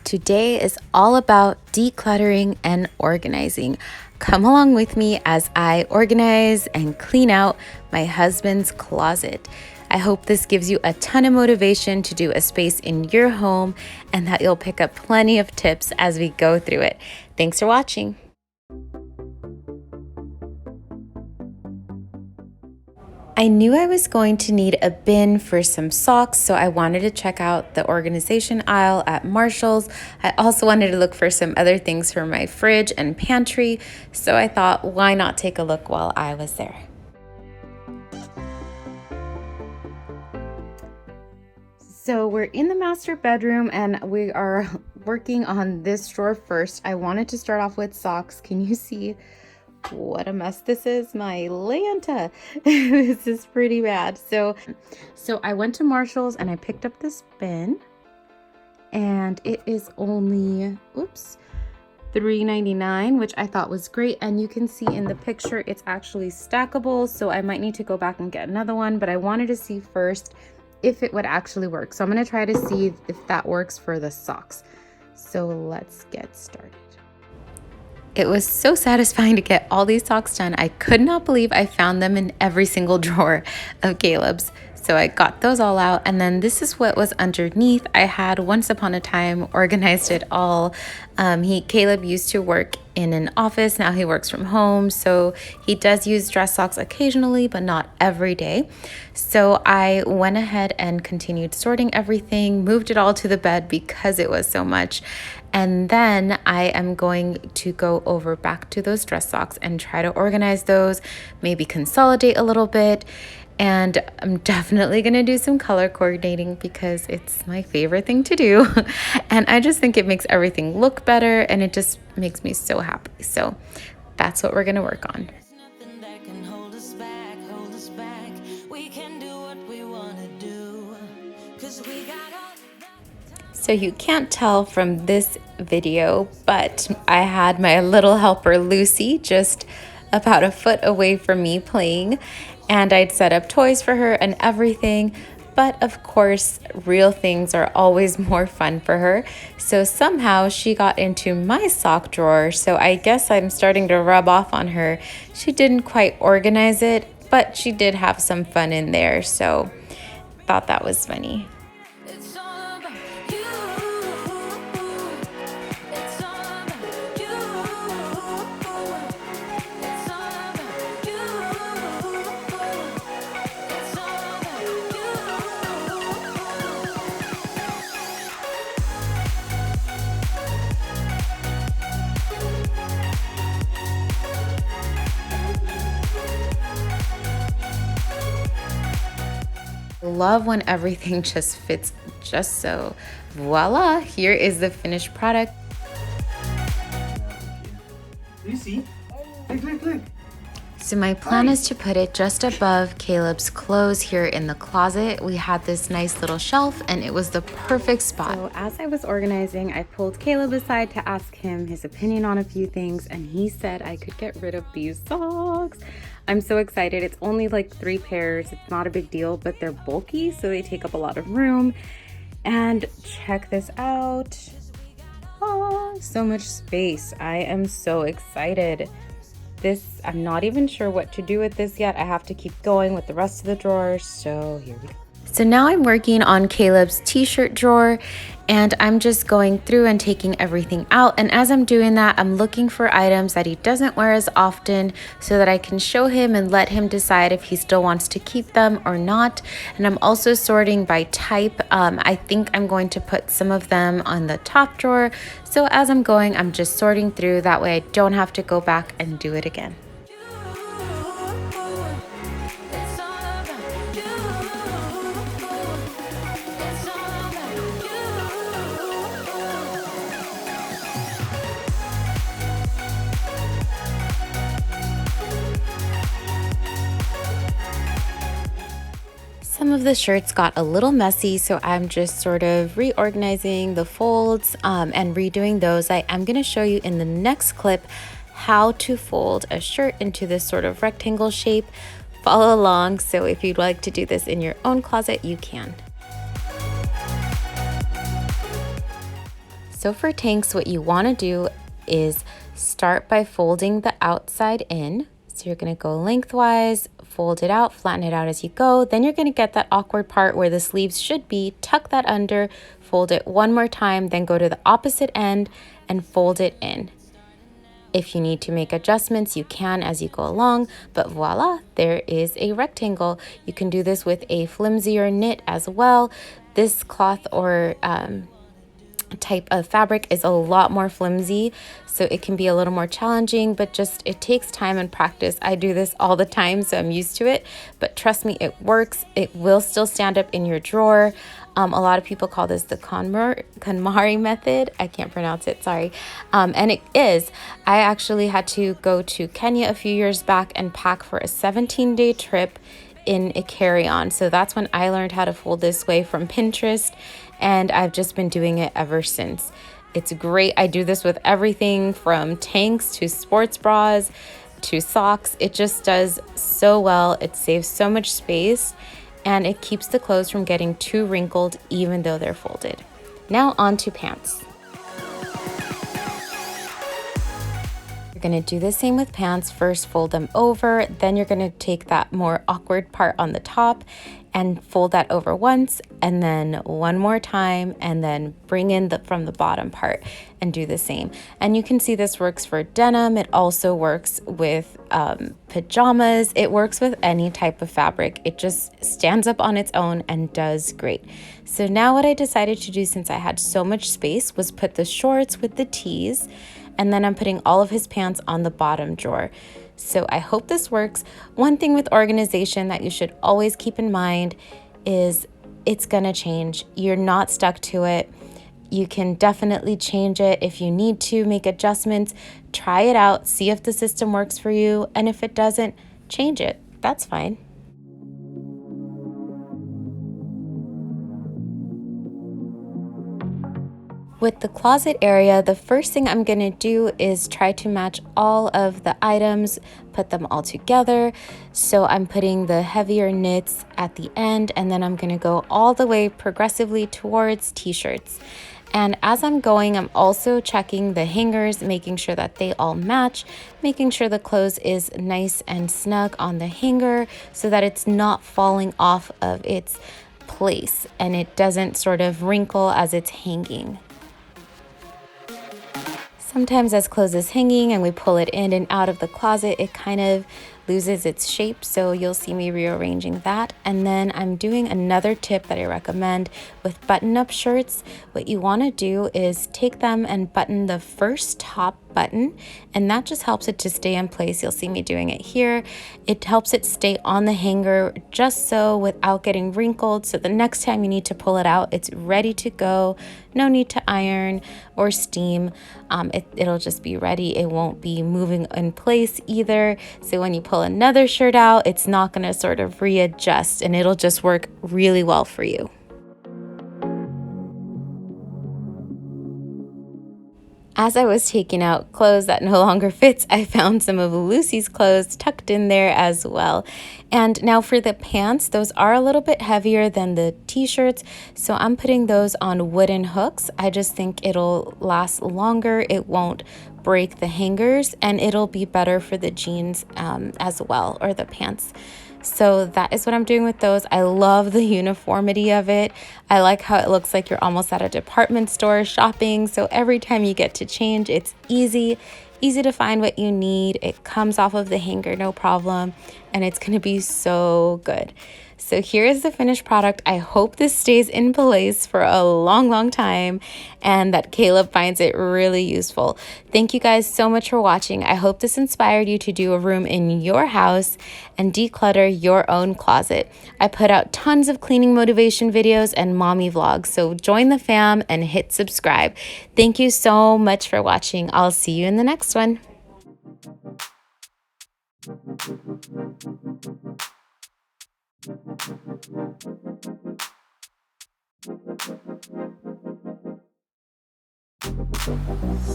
Today is all about decluttering and organizing. Come along with me as I organize and clean out my husband's closet. I hope this gives you a ton of motivation to do a space in your home and that you'll pick up plenty of tips as we go through it. Thanks for watching. I knew I was going to need a bin for some socks, so I wanted to check out the organization aisle at Marshall's. I also wanted to look for some other things for my fridge and pantry, so I thought, why not take a look while I was there? So we're in the master bedroom and we are working on this drawer first. I wanted to start off with socks. Can you see what a mess this is? My Lanta. This is pretty bad. So I went to Marshall's and I picked up this bin, and it is only $3.99, which I thought was great. And you can see in the picture it's actually stackable, so I might need to go back and get another one, but I wanted to see first if it would actually work. So I'm going to try to see if that works for the socks. So let's get started. It was so satisfying to get all these socks done. I could not believe I found them in every single drawer of Caleb's. So I got those all out, and then this is what was underneath. I had once upon a time organized it all. Caleb used to work in an office. Now he works from home, so he does use dress socks occasionally, but not every day. So I went ahead and continued sorting everything, moved it all to the bed because it was so much. And then I am going to go over back to those dress socks and try to organize those, maybe consolidate a little bit. And I'm definitely going to do some color coordinating because it's my favorite thing to do. And I just think it makes everything look better and it just makes me so happy. So that's what we're going to work on. So you can't tell from this video, but I had my little helper Lucy just about a foot away from me playing, and I'd set up toys for her and everything. But of course, real things are always more fun for her. So somehow she got into my sock drawer. So I guess I'm starting to rub off on her. She didn't quite organize it, but she did have some fun in there. So thought that was funny. Love when everything just fits just so. Voila, here is the finished product. Lucy, look. So my plan is to put it just above Caleb's clothes here in the closet. We had this nice little shelf and it was the perfect spot. So as I was organizing, I pulled Caleb aside to ask him his opinion on a few things, and he said I could get rid of these socks. I'm so excited. It's only like 3 pairs. It's not a big deal, but they're bulky, so they take up a lot of room. And check this out. Oh, so much space. I am so excited. I'm not even sure what to do with this yet. I have to keep going with the rest of the drawers. So here we go. So now I'm working on Caleb's t-shirt drawer, and I'm just going through and taking everything out. And as I'm doing that, I'm looking for items that he doesn't wear as often so that I can show him and let him decide if he still wants to keep them or not. And I'm also sorting by type. I think I'm going to put some of them on the top drawer. So as I'm going, I'm just sorting through. That way I don't have to go back and do it again. Some of the shirts got a little messy, so I'm just sort of reorganizing the folds and redoing those. I am going to show you in the next clip how to fold a shirt into this sort of rectangle shape. Follow along, so if you'd like to do this in your own closet, you can. So for tanks, what you want to do is start by folding the outside in. So you're going to go lengthwise, fold it out, flatten it out as you go. Then you're going to get that awkward part where the sleeves should be, tuck that under, fold it one more time, then go to the opposite end and fold it in. If you need to make adjustments, you can as you go along, but voila, there is a rectangle. You can do this with a flimsier knit as well. This cloth or type of fabric is a lot more flimsy, so it can be a little more challenging, but just it takes time and practice. I do this all the time, so I'm used to it, but trust me, it works. It will still stand up in your drawer. A lot of people call this the Konmari method. I can't pronounce it, sorry. And it is. I actually had to go to Kenya a few years back and pack for a 17-day trip in a carry-on. So that's when I learned how to fold this way from Pinterest, and I've just been doing it ever since. It's great. I do this with everything from tanks to sports bras to socks. It just does so well. It saves so much space and it keeps the clothes from getting too wrinkled even though they're folded. Now on to pants. You're going to do the same with pants. First fold them over, then you're going to take that more awkward part on the top and fold that over once, and then one more time, and then bring in from the bottom part and do the same. And you can see this works for denim. It also works with pajamas. It works with any type of fabric. It just stands up on its own and does great. So now what I decided to do, since I had so much space, was put the shorts with the tees, and then I'm putting all of his pants on the bottom drawer. So I hope this works. One thing with organization that you should always keep in mind is it's gonna change. You're not stuck to it. You can definitely change it if you need to make adjustments. Try it out, see if the system works for you, and if it doesn't, change it. That's fine. With the closet area, the first thing I'm going to do is try to match all of the items, put them all together. So I'm putting the heavier knits at the end, and then I'm going to go all the way progressively towards t-shirts. And as I'm going, I'm also checking the hangers, making sure that they all match, making sure the clothes is nice and snug on the hanger so that it's not falling off of its place and it doesn't sort of wrinkle as it's hanging. Sometimes as clothes is hanging and we pull it in and out of the closet, it kind of loses its shape, so you'll see me rearranging that. And then I'm doing another tip that I recommend with button-up shirts. What you want to do is take them and button the first top button, and that just helps it to stay in place. You'll see me doing it here. It helps it stay on the hanger just so without getting wrinkled, so the next time you need to pull it out, it's ready to go. No need to iron or steam. It'll just be ready. It won't be moving in place either, so when you pull another shirt out, it's not going to sort of readjust, and it'll just work really well for you. As I was taking out clothes that no longer fits, I found some of Lucy's clothes tucked in there as well. And now for the pants, those are a little bit heavier than the t-shirts, so I'm putting those on wooden hooks. I just think it'll last longer, it won't break the hangers, and it'll be better for the jeans as well, or the pants. So that is what I'm doing with those. I love the uniformity of it. I like how it looks like you're almost at a department store shopping. So every time you get to change, it's easy to find what you need. It comes off of the hanger, no problem. And it's going to be so good. So here is the finished product. I hope this stays in place for a long time and that Caleb finds it really useful. Thank you guys so much for watching. I hope this inspired you to do a room in your house and declutter your own closet. I put out tons of cleaning motivation videos and mommy vlogs, so join the fam and hit subscribe. Thank you so much for watching. I'll see you in the next one.